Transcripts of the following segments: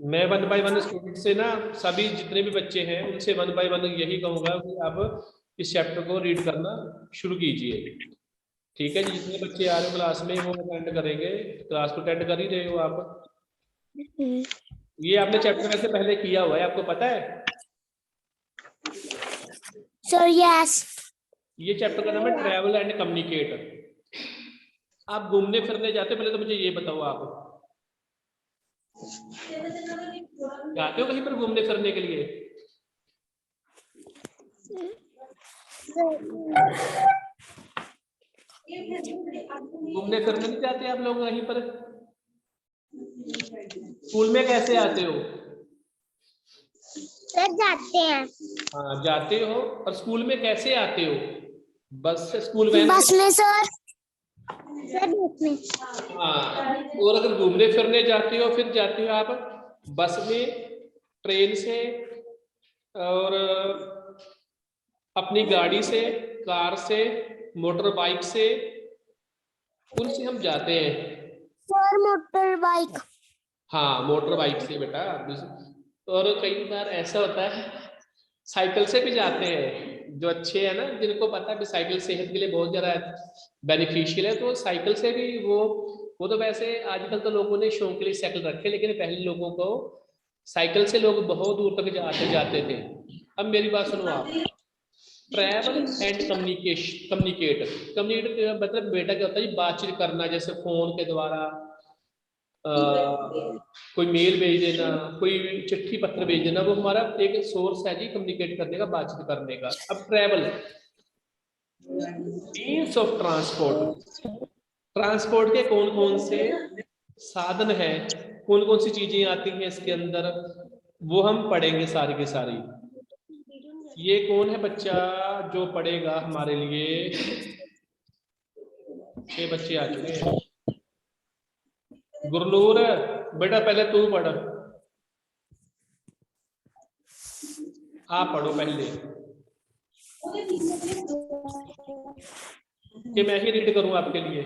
मैं 1 bye 1 student से ना सभी जितने भी बच्चे हैं उनसे 1 बाय 1 यही कहूंगा कि आप इस चैप्टर को रीड करना शुरू कीजिए। ठीक है जी, जितने बच्चे आ रहे हो क्लास में वो अटेंड करेंगे। क्लास को अटेंड कर ही रहे हो आप। ये आपने चैप्टर वैसे पहले किया हुआ है, आपको पता है? Sir yes. ये चैप्टर का नाम है ट्रैवल एंड कम्युनिकेट। आप घूमने फिरने जाते हो, पहले तो मुझे ये बताओ, आप जाते हो कहीं पर घूमने फिरने के लिए? घूमने फिरने नहीं जाते आप लोग कहीं पर? स्कूल में कैसे आते हो? सर जाते हैं। हाँ जाते हो। और स्कूल में कैसे आते हो? बस से, स्कूल वैन बस में सर। सर बस में। हाँ, और अगर घूमने फिरने जाते हो फिर जाते हो आप बस में, ट्रेन से, और अपनी गाड़ी से, कार से, मोटर बाइक से, उनसे हम जाते हैं। Sir motor bike. हाँ मोटर बाइक से बेटा। और कई बार ऐसा होता है साइकिल से भी जाते हैं, जो अच्छे है ना, जिनको पता है कि साइकिल सेहत के लिए बहुत ज्यादा बेनिफिशियल है, तो साइकिल से भी वो तो वैसे आजकल तो लोगों ने शौक के लिए साइकिल रखे, लेकिन पहले लोगों को साइकिल से लोग बहुत दूर तक आते जाते थे। अब मेरी बात सुनो आप, ट्रैवल एंड कम्युनिकेट मतलब बेटा क्या होता है, बातचीत करना, जैसे फोन के द्वारा कोई मेल भेज देना, कोई चिट्ठी पत्र भेज देना, वो हमारा एक सोर्स है जी कम्युनिकेट करने का, बातचीत करने का। अब travel means of transport, transport के कौन कौन से साधन है, कौन कौन सी चीजें आती हैं इसके अंदर, वो हम पढ़ेंगे सारी की सारी। ये कौन है बच्चा जो पढ़ेगा हमारे लिए? 6 बच्चे आ चुके हैं। गुरनूर बेटा पहले तू पढ़, आप पढ़ो पहले कि मैं ही रीड करूं आपके लिए?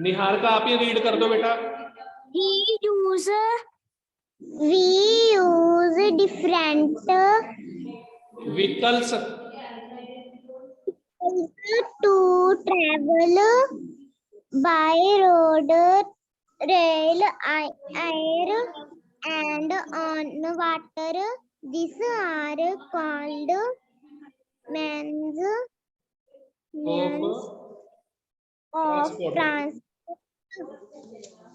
निहार का आप ही रीड कर दो बेटा। We use different vehicles to travel by road, rail, air, and on water. These are called means of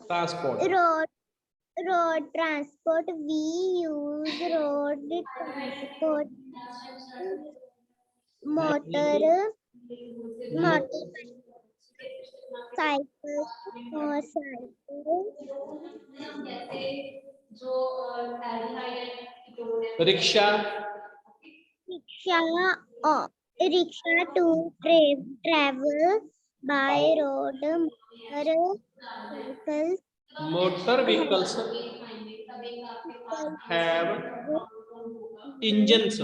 transport. road transport. We use road transport, motor cycle, रिक्शा rickshaw to travel by road, motor vehicles have engines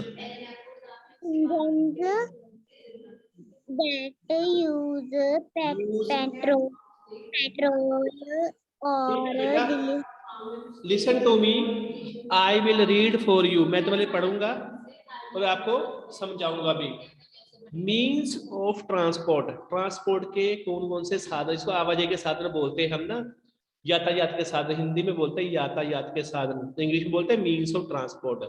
that use petrol or diesel. Listen to me, I will read for you. मैं तुम्हारे पढ़ूंगा और आपको समझाऊंगा भी। Means of transport, transport के कौन कौन से साधन, इसको आवाजाही के साधन बोलते हैं हम ना, यातायात के साधन, हिंदी में बोलते हैं यातायात के साधन, इंग्लिश में बोलते हैं means of transport.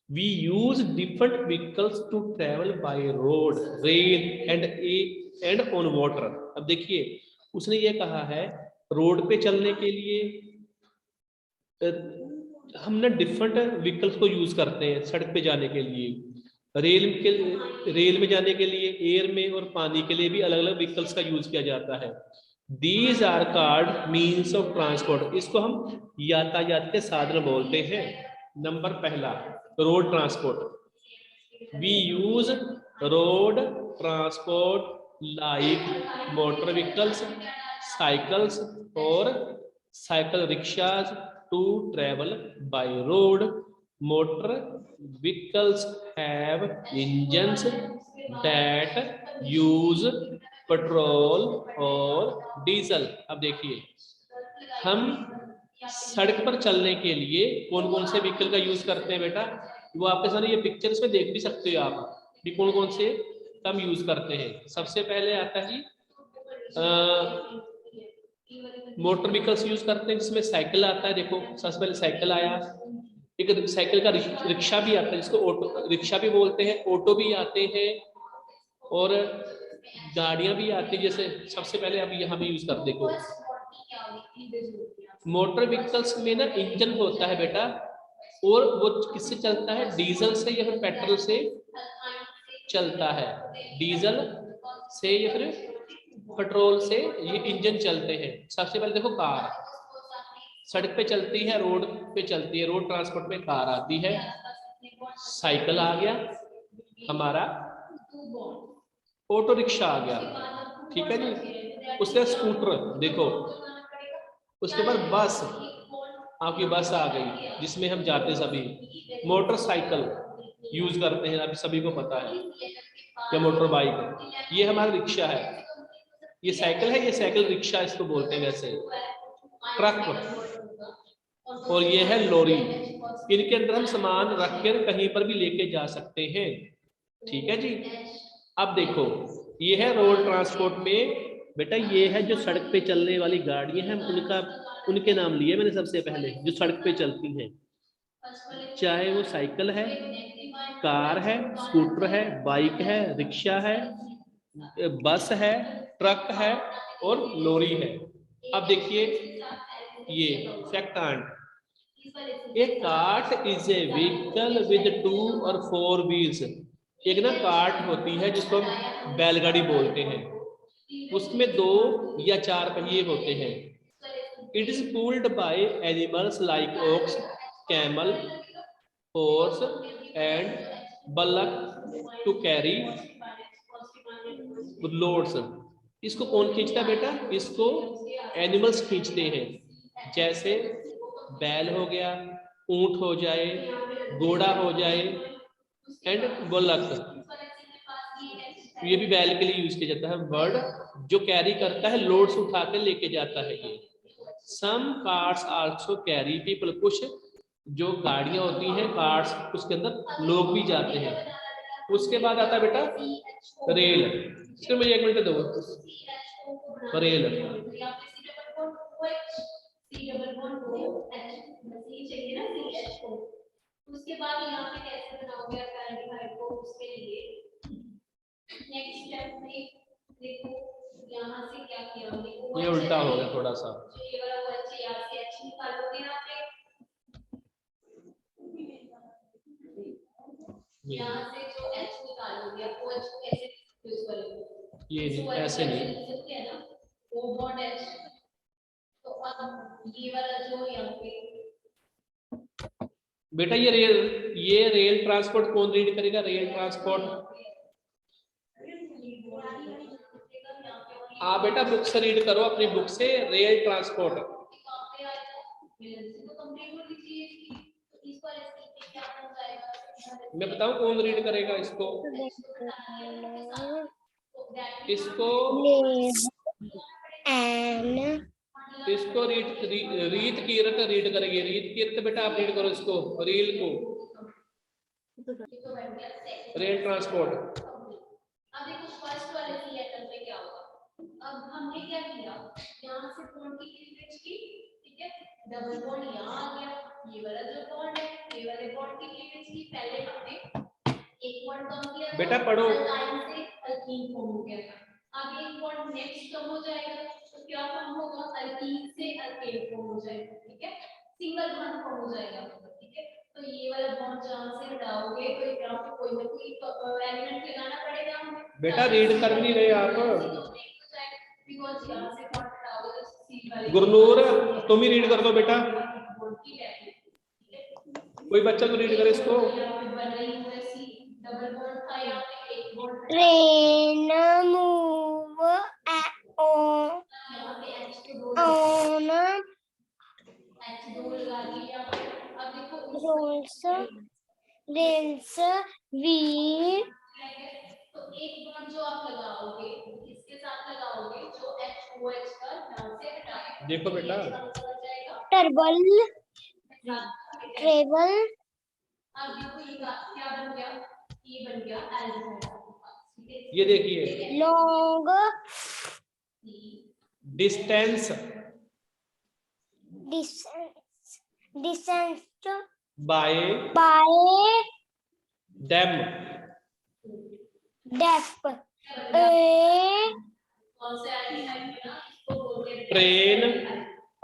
We use different vehicles to travel by road, rail and on water. अब देखिए उसने ये कहा है रोड पे चलने के लिए हम ना डिफरेंट व्हीकल्स को यूज करते हैं सड़क पे जाने के लिए, रेल में जाने के लिए, एयर में और पानी के लिए भी अलग अलग व्हीकल्स का यूज किया जाता है। These are called means of transport, इसको हम यातायात के साधन बोलते हैं। नंबर पहला road transport, we use road transport like motor vehicles, cycles और cycle rickshaws to travel by road motor vehicles have engines that use petrol और डीजल। अब देखिए, हम सड़क पर चलने के लिए कौन कौन से व्हीकल का यूज करते हैं बेटा, वो आपके सामने ये पिक्चर्स में देख भी सकते हो आप कि कौन कौन से हम यूज करते हैं। सबसे पहले आता है मोटर व्हीकल्स यूज करते हैं, जिसमें साइकिल आता है। देखो सबसे पहले साइकिल आया, एक साइकिल का रिक्शा भी आता है, जिसको ऑटो रिक्शा भी बोलते हैं, ऑटो भी आते हैं और गाड़ियां भी आती है। जैसे सबसे पहले अब यहाँ भी यूज कर, देखो मोटर व्हीकल्स में ना इंजन होता है बेटा, और वो किससे चलता है, डीजल से या फिर पेट्रोल से चलता है। डीजल से या फिर पेट्रोल से ये इंजन चलते हैं। सबसे पहले देखो कार सड़क पे चलती है, रोड पे चलती है, रोड ट्रांसपोर्ट में कार आती है। साइकिल आ गया हमारा, ऑटो रिक्शा आ गया, ठीक है जी। उसके बाद स्कूटर देखो, उसके बाद बस, आपकी बस आ गई जिसमें हम जाते सभी। मोटरसाइकिल यूज करते हैं, अभी सभी को पता है, या मोटर बाइक, ये हमारा रिक्शा है। ये साइकिल है, ये साइकिल रिक्शा इसको बोलते हैं वैसे। ट्रक और ये है लॉरी, इनके अंदर हम सामान रखकर कहीं पर भी लेके जा सकते हैं, ठीक है जी। अब देखो ये है रोड ट्रांसपोर्ट में बेटा, ये है जो सड़क पे चलने वाली गाड़ियां हैं, उनका उनके नाम लिए मैंने सबसे पहले, जो सड़क पे चलती हैं, चाहे वो साइकिल है, कार है, स्कूटर है, बाइक है, रिक्शा है, बस है, ट्रक है और लॉरी है। अब देखिए ये fact, A cart is a vehicle with 2 और 4 व्हील्स। एक ना कार्ट होती है जिसको हम बैलगाड़ी बोलते हैं, उसमें 2 या 4 पहिए होते हैं। It is pulled by animals like ox, camel, horse and bullock to carry loads. इसको कौन खींचता है बेटा, इसको एनिमल्स खींचते हैं, जैसे बैल हो गया, ऊंट हो जाए, घोड़ा हो जाए एंड बुलक। ये भी बैल के लिए यूज किया जाता है वर्ड, जो कैरी करता है, लोड्स उठा के लेके जाता है ये। सम कार्स आल्सो कैरी पीपल, कुछ जो गाड़ियां होती हैं कार्स, उसके अंदर लोग भी जाते हैं। उसके बाद आता है बेटा रेल, सिर्फ मुझे 1 मिनट दो। रेल उसके बाद यहाँ पे कैसे बनाओगे को, उसके लिए नेक्स्ट स्टेप में देखो यहाँ से क्या किया हमने, ये उल्टा हो गया थोड़ा सा, ये वाला वो अच्छे यहाँ से एच निकालोगे, यहाँ पे यहाँ से जो एच निकालोगे वो एच कैसे यूज करोगे, ये ऐसे नहीं है ना, ओ बॉन्ड एच। तो अब ये वाला जो यहाँ पे बेटा ये रेल ट्रांसपोर्ट कौन रीड करेगा, रेल ट्रांसपोर्ट आप बेटा बुक से रीड करो, अपनी बुक से, रेल ट्रांसपोर्ट। मैं बताऊं कौन रीड करेगा इसको, इसको इसको रीत कीरत रीड करेगी। रीत कीरत बेटा आप रीड करो इसको, रेल को, रेल ट्रांसपोर्ट। अब देखो फर्स्ट वाले की लेटर पे क्या होगा, अब हमने क्या किया, यहाँ से बॉन्ड की क्लीवेज की, ठीक है, डबल बॉन्ड यहाँ आ गया, ये वाला जो बॉन्ड है, ये वाले बॉन्ड की क्लीवेज की, पहले हमने एक बॉन्ड कम किया बेटा, पढ़ो, लाइन से अल्कीन फॉर्म हो गया, अब एक बॉन्ड नेक्स्ट कम हो जाएगा, तो क्या फॉर्म होगा, अल्कीन से अल्केन फॉर्म हो जाएगा, ठीक है, सिंगल बॉन्ड फॉर्म हो जाएगा, ठीक है। तो ये वाला बॉन्ड जहां से हटाओगे तो यहाँ पे कोई ना कोई एलिमेंट लगाना पड़ेगा हमें। बेटा रीड कर नहीं रहे आप, गुरनूर तुम ही रीड कर दो बेटा, कोई बच्चा तो रीड करे इसको। Rain move on rolls, rails, wheel, तो एक वर्ड जो आप लगाओगे इसके साथ लगाओगे जो HOH का नाम से हटाएगा। देखो बेटा, travel, travel, अब देखो ये क्या बन गया, ये बन गया अल्फाबेट। ये देखिए long, distance, distance, distance, by by, them, depth, a, कौन से आगे टाइप ना इसको बोलते हैं train,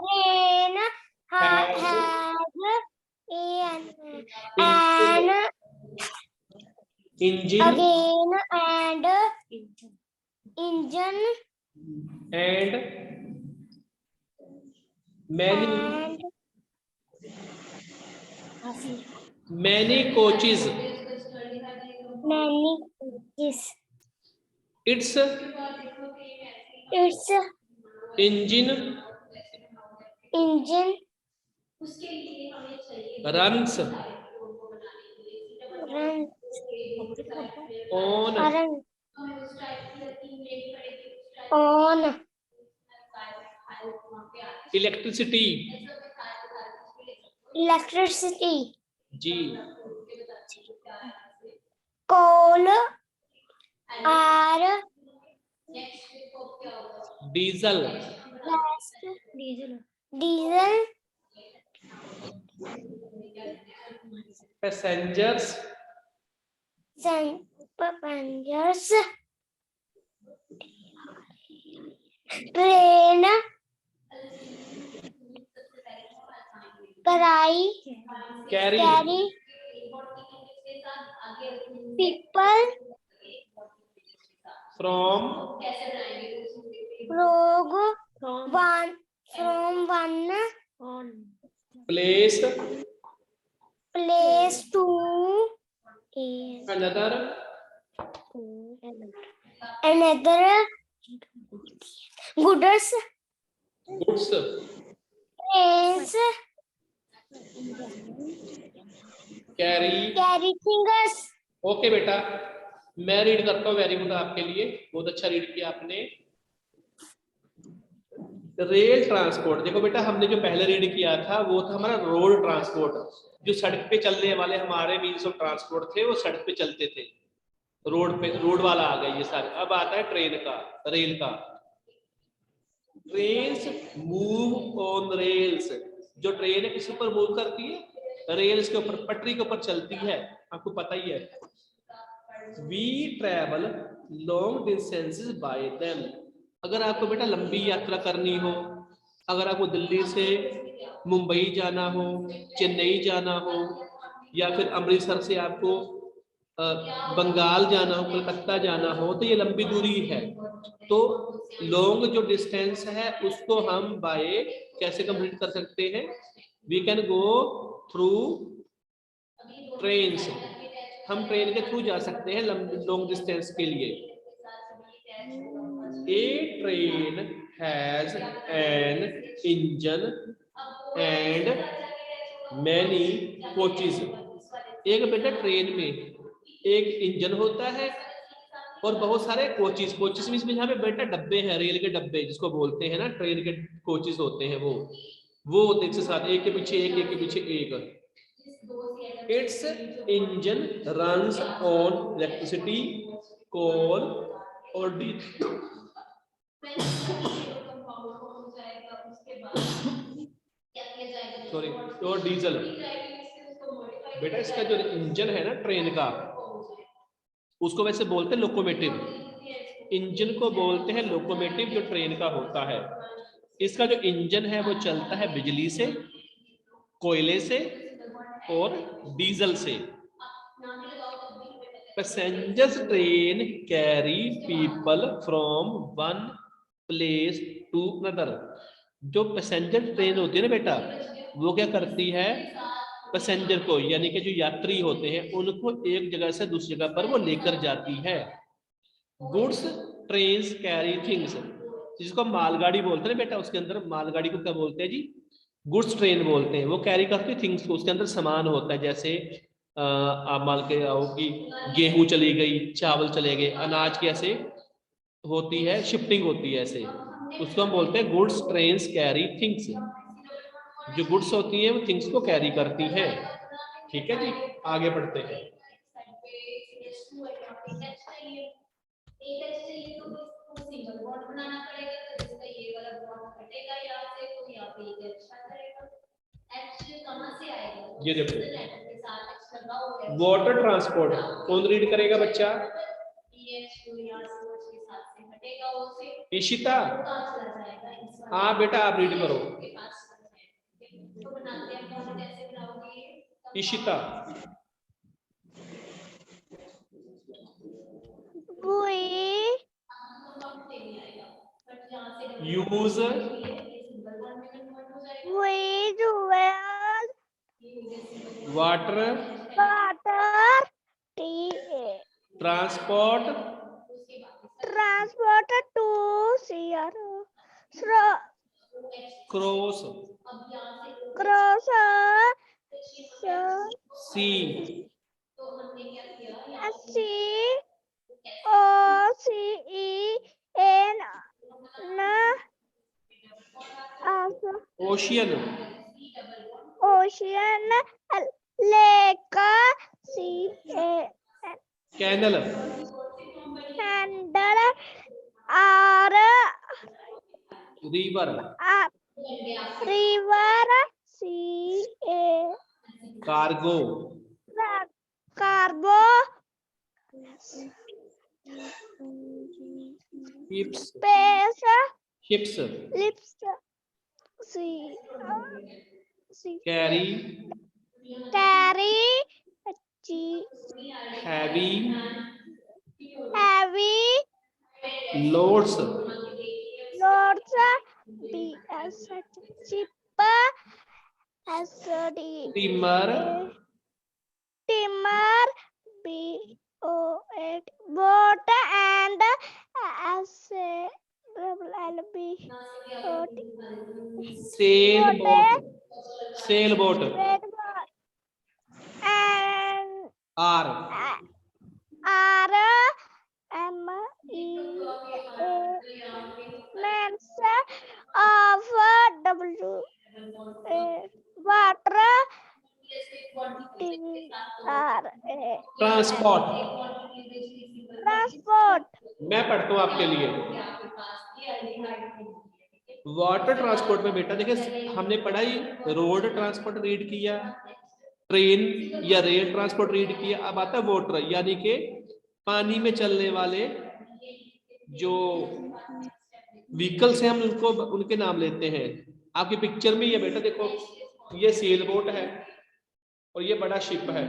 train, Has. and engine again and engine and many many coaches, many coaches. It's Its engine engine उसके लिए हमें चाहिए रन्स runs ऑन run हमें उस टाइप की लकीर लेनी पड़ेगी उस टाइप on इलेक्ट्रिसिटी, electricity, जी coal, air, diesel, gas, diesel, passengers, passengers, train, carry, carry, carry, people, from from one place place to another another goods, goods, trains, carry. carry things, okay बेटा, मैं read करता हूँ, very good आपके लिए, बहुत अच्छा read किया आपने। रेल ट्रांसपोर्ट, देखो बेटा हमने जो पहले रीड किया था वो था हमारा रोड ट्रांसपोर्ट, जो सड़क पे चलने वाले हमारे मीन्स ऑफ ट्रांसपोर्ट थे वो सड़क पे चलते थे, रोड पे, रोड वाला आ गया ये सारे। अब आता है ट्रेन का, रेल का। ट्रेन्स मूव ऑन रेल्स, जो ट्रेन है किस ऊपर मूव करती है? रेल्स के ऊपर, पटरी के ऊपर चलती है, आपको पता ही है। We travel long distances by them, अगर आपको बेटा लंबी यात्रा करनी हो, अगर आपको दिल्ली से मुंबई जाना हो, चेन्नई जाना हो, या फिर अमृतसर से आपको बंगाल जाना हो, कलकत्ता जाना हो, तो ये लंबी दूरी है। तो लॉन्ग जो डिस्टेंस है उसको हम बाय कैसे कंप्लीट कर सकते हैं? We can go through trains, हम ट्रेन के थ्रू जा सकते हैं लॉन्ग डिस्टेंस के लिए। A train has an engine and many coaches, एक बेटा ट्रेन में एक इंजन होता है और बहुत सारे कोचेस, कोचेस मींस यहाँ पे बेटा डब्बे हैं, रेल के डब्बे जिसको बोलते हैं ना, ट्रेन के कोचेस होते हैं वो होते हैं साथ, एक के पीछे एक, एक के पीछे एक। Its engine runs on electricity, coal और डीजल। सॉरी, और डीजल। बेटा इसका जो इंजन है ना ट्रेन का, उसको वैसे बोलते हैं लोकोमोटिव, इंजन को बोलते हैं लोकोमोटिव जो ट्रेन का होता है। इसका जो इंजन है वो चलता है बिजली से, कोयले से और डीजल से। Passengers train carry people from one place to another, जो पैसेंजर ट्रेन होती है ना बेटा, वो क्या करती है? पैसेंजर को, यानी कि जो यात्री होते हैं उनको एक जगह से दूसरी जगह पर वो लेकर जाती है। गुड्स ट्रेन्स कैरी थिंग्स, जिसको मालगाड़ी बोलते हैं बेटा, उसके अंदर मालगाड़ी को क्या बोलते हैं जी? गुड्स ट्रेन बोलते हैं, वो कैरी करती है थिंग्स को, उसके अंदर सामान होता है, जैसे आप मान के आओ कि गेहूं चली गई, चावल चले गए, अनाज की ऐसे होती है, शिफ्टिंग होती है ऐसे, उसको हम बोलते हैं गुड्स ट्रेन्स कैरी थिंग्स। जो गुड्स होती है वो थिंग्स को कैरी करती है। ठीक है जी, आगे बढ़ते हैं। सिंगल बॉन्ड बनाना पड़ेगा, तो इसका ये वाला बॉन्ड हटेगा यहाँ से, तो यहाँ पे ये अच्छा करेगा। H कहाँ से आएगा? ये देखो के साथ H लगा हुआ है। वाटर ट्रांसपोर्ट कौन रीड करेगा बच्चा? PH तो यहाँ से OH के साथ से हटेगा, O से इशिता, कहाँ चला जाएगा? हाँ बेटा आप रीड करो। तो बनाते हैं, बॉन्ड कैसे बनाओगे? Ishita, use water transport cross sea ocean canal river cargo ships carry heavy loads steamer sail boat are transport. मैं पढ़ता हूँ आपके लिए। वाटर ट्रांसपोर्ट में बेटा देखिए हमने पढ़ा ही, रोड ट्रांसपोर्ट रीड किया, ट्रेन या रेल ट्रांसपोर्ट रीड किया, अब आता है वाटर यानी कि पानी में चलने वाले जो व्हीकल्स हैं, हम उनको उनके नाम लेते हैं। आपकी पिक्चर में ये बेटा देखो, ये सेल बोट है और ये बड़ा शिप है,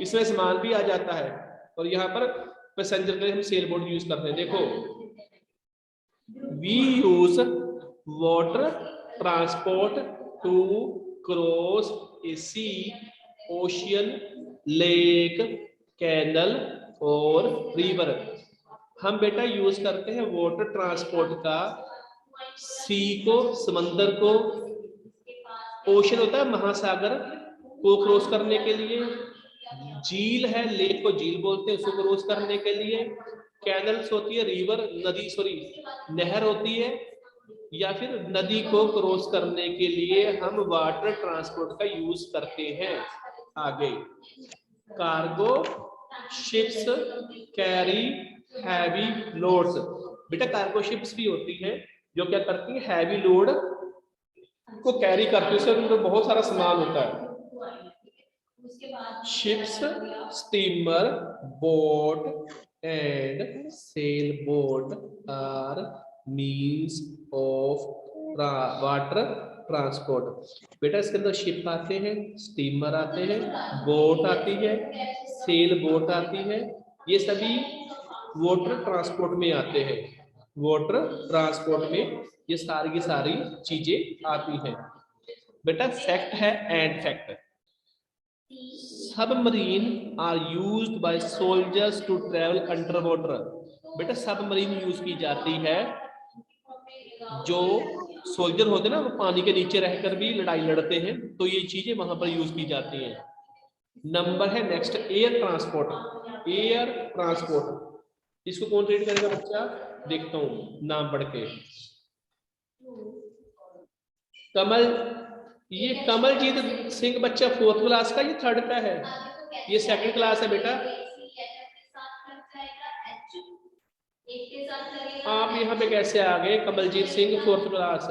इसमें सामान भी आ जाता है, और यहाँ पर पैसेंजर के लिए हम सेल बोट यूज करते हैं। देखो, we use water transport to cross a sea, ocean, lake, canal और रिवर। हम बेटा यूज करते हैं वाटर ट्रांसपोर्ट का सी को, समंदर को, ओशन होता है महासागर को क्रॉस करने के लिए, झील है लेक को झील बोलते हैं उसको क्रॉस करने के लिए, कैनल्स होती है रिवर नदी, सॉरी नहर होती है, या फिर नदी को क्रॉस करने के लिए हम वाटर ट्रांसपोर्ट का यूज करते हैं। आगे cargo ships carry heavy loads. बेटा कार्गो शिप्स भी होती है जो क्या करती है, हैवी लोड को कैरी करती है, उसके अंदर बहुत सारा सामान होता है। Ships, steamer, boat and sail boat are means of water transport. बेटा इसके अंदर शिप आते हैं, स्टीमर आते हैं, बोट आती है, सेल बोट आती है, ये सभी वाटर ट्रांसपोर्ट में आते हैं। वाटर ट्रांसपोर्ट में ये सारी की सारी चीजें आती हैं। बेटा फैक्ट है and fact. Submarine are used by soldiers to travel under water. बेटा सबमरीन यूज की जाती है जो सोल्जर होते हैं ना, वो पानी के नीचे रहकर भी लड़ाई लड़ते हैं, तो ये चीजें वहां पर यूज की जाती हैं। नंबर है next air transport. Air transport, इसको कौन रीड करेगा बच्चा? देखता हूँ नाम पढ़ के। कमल, ये कमलजीत सिंह बच्चा 4th क्लास का, ये 3rd का है, ये 2nd क्लास है बेटा। आप यहाँ पे कैसे आ गए? Kamaljeet Singh 4th class.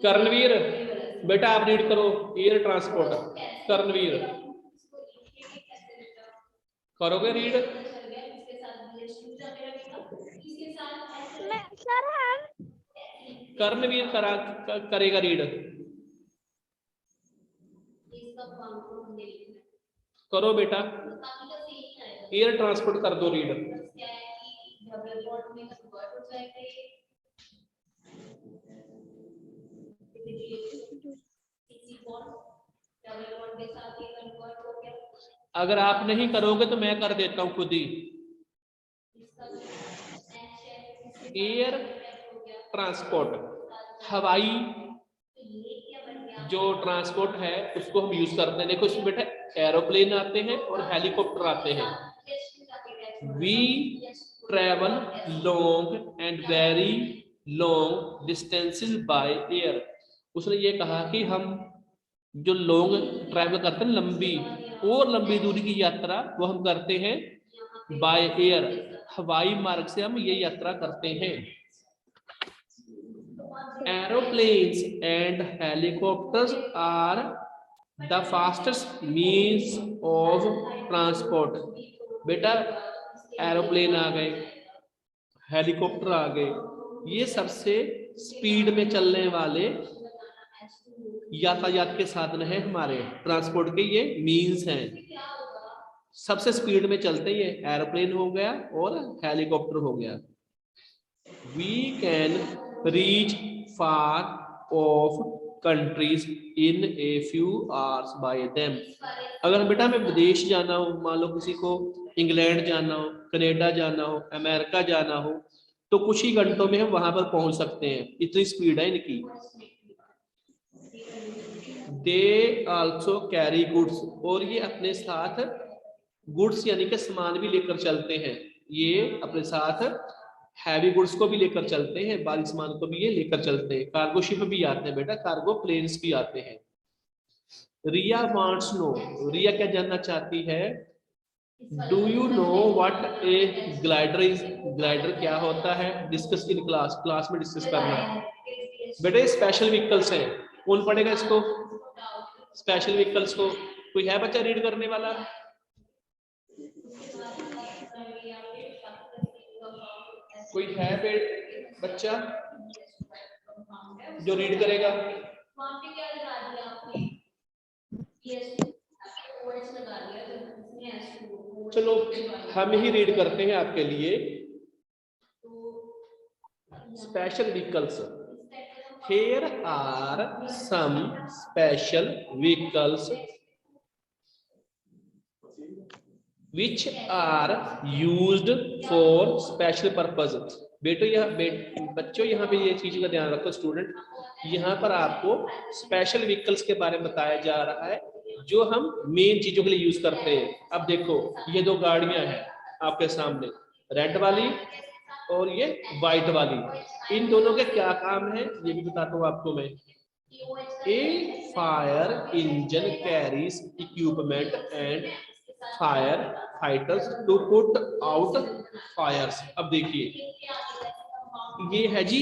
कर्णवीर बेटा आप रीड करो एयर ट्रांसपोर्ट। कर्णवीर करोगे रीड? कर्णवीर करेगा रीड। करो बेटा, एयर ट्रांसपोर्ट कर दो रीड। अगर आप नहीं करोगे तो मैं कर देता हूं खुद ही। एयर ट्रांसपोर्ट, हवाई जो ट्रांसपोर्ट है उसको हम यूज करते हैं। देखो इसमें बेटा एरोप्लेन आते हैं और हेलीकॉप्टर आते हैं। We travel long and very long distances by air. उसने ये कहा कि हम जो लॉन्ग ट्रैवल करते हैं, लंबी और लंबी दूरी की यात्रा, वो हम करते हैं बाय एयर, हवाई मार्ग से हम ये यात्रा करते हैं। Aeroplanes and helicopters are the fastest means of transport। बेटा एरोप्लेन आ गए, हेलीकॉप्टर आ गए, ये सबसे स्पीड में चलने वाले यातायात के साधन हैं हमारे ट्रांसपोर्ट के, ये मीन्स हैं। सबसे स्पीड में चलते ये एरोप्लेन हो गया और हेलीकॉप्टर हो गया। We can reach far off countries in a few hours by them। अगर बेटा मैं विदेश जाना हो, मान लो किसी को इंग्लैंड जाना हो, कनाडा जाना हो, अमेरिका जाना हो, तो कुछ ही घंटों में हम वहां पर पहुंच सकते हैं, इतनी स्पीड है इनकी। They also carry goods, और ये अपने साथ गुड्स यानी कि सामान भी लेकर चलते हैं। ये अपने साथ हैवी गुड्स को भी लेकर चलते हैं, भारी सामान को भी ये लेकर चलते हैं। कार्गो शिप भी आते हैं बेटा, कार्गो प्लेन्स भी आते हैं। रिया वांट्स नो, रिया क्या जानना चाहती है? Do you know what A glider is? Glider क्या होता है? डिस्कस इन क्लास, क्लास में डिस्कस करना बेटा। स्पेशल व्हीकल्स हैं, कौन पढ़ेगा इसको? स्पेशल व्हीकल्स को कोई है बच्चा रीड करने वाला? कोई है बच्चा जो रीड करेगा? चलो हम ही रीड करते हैं आपके लिए। Special vehicles, here are some special vehicles which are used for special purpose। बेटो बच्चों यहाँ पे ये चीज का ध्यान रखो स्टूडेंट, यहाँ पर आपको स्पेशल व्हीकल्स के बारे में बताया जा रहा है जो हम मेन चीजों के लिए यूज करते हैं। अब देखो ये दो गाड़ियां हैं आपके सामने, रेड वाली और ये व्हाइट वाली। इन दोनों के क्या काम है ये भी बताता हूँ आपको मैं। A fire engine carries equipment and fire fighters to put out fires. अब देखिए ये है जी,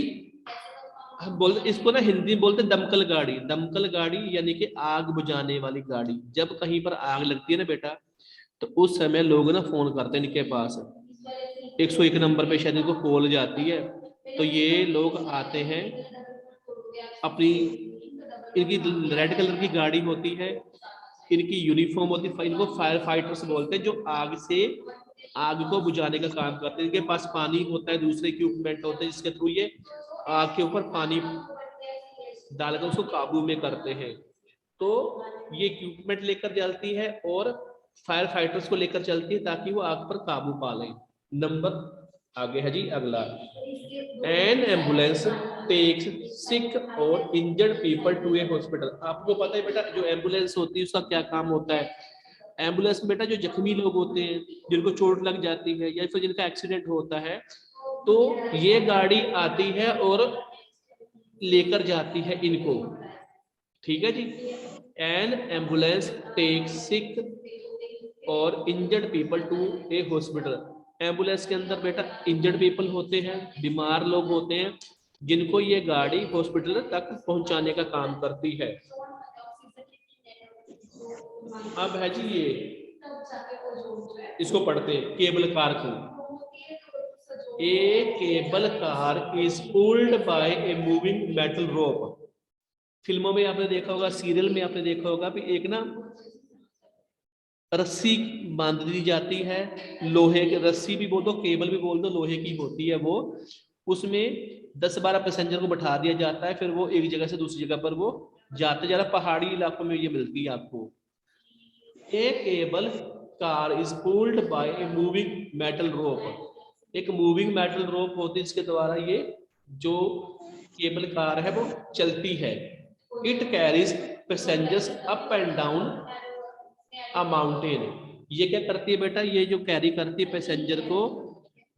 हम बोलते इसको ना हिंदी में बोलते दमकल गाड़ी। दमकल गाड़ी यानी कि आग बुझाने वाली गाड़ी। जब कहीं पर आग लगती है ना बेटा, तो उस समय लोग ना फोन करते हैं इनके पास, 101 नंबर पे शायद इनको कॉल जाती है, तो ये लोग आते हैं अपनी, इनकी रेड कलर की गाड़ी होती है, इनकी यूनिफॉर्म होती है, इनको फायर फाइटर्स बोलते हैं, जो आग को बुझाने का काम करते हैं। इनके पास पानी होता है, दूसरे इक्विपमेंट होते हैं जिसके थ्रू ये आग के ऊपर पानी डालकर उसको काबू में करते हैं। तो ये इक्विपमेंट लेकर चलती है और फायर फाइटर्स को लेकर चलती है ताकि वो आग पर काबू पा लें। नंबर आगे है जी अगला, एन एम्बुलेंस टेक्स सिक और injured people to a hospital. आपको पता है बेटा जो एम्बुलेंस होती है उसका क्या काम होता है? एम्बुलेंस में बेटा जो जख्मी लोग होते हैं, जिनको चोट लग जाती है या फिर जिनका एक्सीडेंट होता है, तो ये गाड़ी आती है और लेकर जाती है इनको। ठीक है जी, एन एम्बुलेंस टेक्स सिक और injured people to a hospital. Ambulance के अंदर बेटा इंजर्ड पीपल होते हैं, बीमार लोग होते हैं, जिनको ये गाड़ी हॉस्पिटल तक पहुंचाने का काम करती है। अब है जी ये, इसको पढ़ते हैं केबल कार को। A cable car is pulled by a moving metal rope. फिल्मों में आपने देखा होगा, सीरियल में आपने देखा होगा भी एक ना रस्सी बांध दी जाती है, लोहे की रस्सी भी बोल दो, केबल भी बोल दो, लोहे की होती है वो। उसमें 10-12 पैसेंजर को बैठा दिया जाता है, फिर वो एक जगह से दूसरी जगह पर वो जाते जा रहा। पहाड़ी इलाकों में ये मिलती है आपको। A cable car is pulled by a moving metal rope. एक मूविंग मेटल रोप होती है, इसके द्वारा ये जो केबल कार है वो चलती है। It carries passengers up and down a mountain. ये क्या करती है बेटा, ये जो कैरी करती है पैसेंजर को,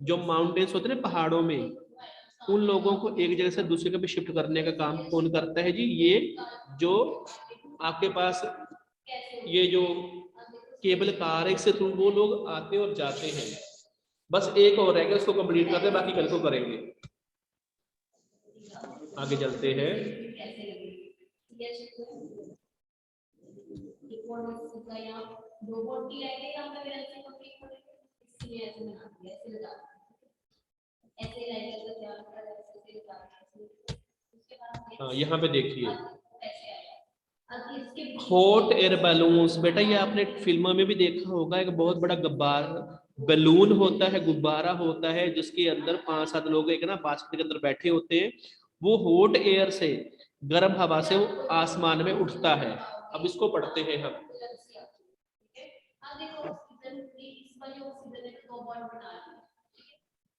जो माउंटेन्स होते हैं पहाड़ों में, उन लोगों को एक जगह से दूसरी जगह पे शिफ्ट करने का काम कौन करता है जी? ये जो आपके पास ये जो केबल कार है, इससे थ्रू वो लोग आते और जाते हैं। बस एक और रहेगा, उसको कंप्लीट करते हैं, बाकी कल को करेंगे। आगे चलते हैं। हाँ यहाँ पे देखिए हॉट एयर बैलून्स। बेटा ये आपने फिल्मों में भी देखा होगा, एक बहुत बड़ा गुब्बारा बैलून होता है, गुब्बारा होता है, जिसके अंदर 5-7 लोग एक ना बास्केट के अंदर बैठे होते हैं। वो हॉट एयर से, गर्म हवा से वो आसमान में उठता है। अब इसको पढ़ते हैं हम।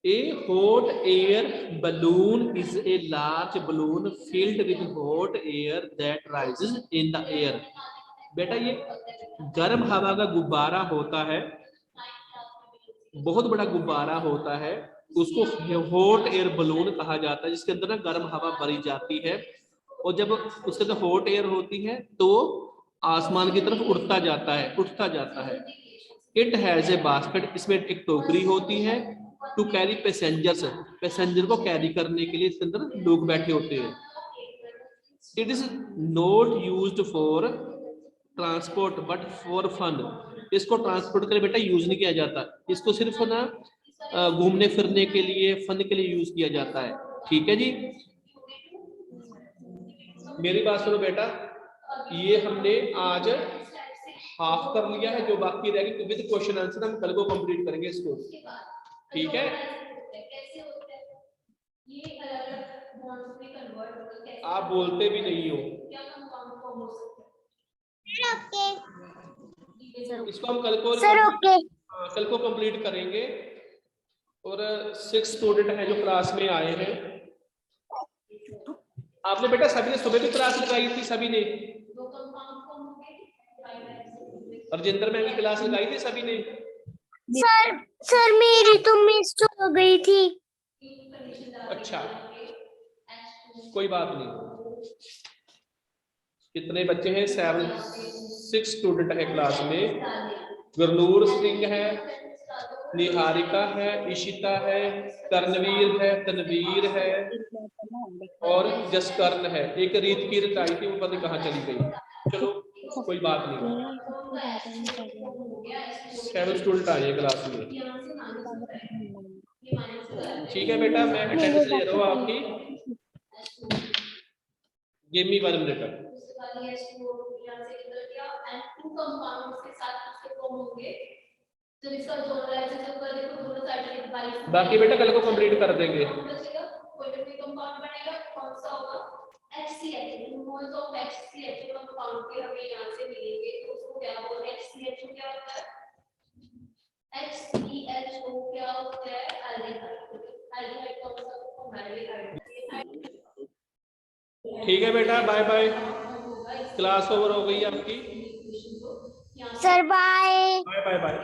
A hot air balloon is a large balloon filled with hot air that rises in the air. बेटा ये गर्म हवा का गुब्बारा होता है, बहुत बड़ा गुब्बारा होता है, उसको हॉट एयर बलून कहा जाता है, जिसके अंदर ना गर्म हवा भरी जाती है, और जब उसके अंदर हॉट एयर होती है तो आसमान की तरफ उठता जाता है। इट हैज ए बास्केट, इसमें एक टोकरी होती है, टू कैरी पैसेंजर्स, पैसेंजर को कैरी करने के लिए इसके अंदर लोग बैठे होते हैं। It is not used for transport but for fun. इसको ट्रांसपोर्ट के लिए बेटा यूज नहीं किया जाता, इसको सिर्फ ना घूमने फिरने के लिए, फन के लिए यूज किया जाता है। ठीक है जी, मेरी बात सुनो बेटा, ये हमने आज हाफ कर लिया है, जो बाकी रहेगी विद क्वेश्चन आंसर हम कल को कंप्लीट करेंगे इसको। ठीक है, आप बोलते भी नहीं हो। इसको हम कल को कल को कंप्लीट करेंगे। और 6 स्टूडेंट हैं जो क्लास में आए हैं। आपने बेटा सभी ने सुबह भी क्लास लगाई थी, सभी ने? राजेंद्र मैम की क्लास लगाई थी सभी ने? सर मेरी तो मिस हो गई थी। अच्छा, कोई बात नहीं। कितने बच्चे हैं? 6 स्टूडेंट है क्लास में। गुरनूर सिंह है, निहारिका है, इशिता है, कर्णवीर है, तनवीर है और जसकर्ण है। एक रीत की रीत आई थी, वो पता नहीं कहाँ चली गई। चलो कोई बात नहीं, 7 स्टूडेंट आए क्लास में। ठीक है बेटा, मैं अटेंडेंस ले रहा हूँ आपकी। Give me 1 minute. बाकी बेटा कल को कंप्लीट कर देंगे। HCHO क्या होता है? अल्टीमेट को सबको हमारे लिए ठीक है बेटा, बाय बाय। क्लास ओवर हो गई आपकी। Sir bye. Bye bye bye.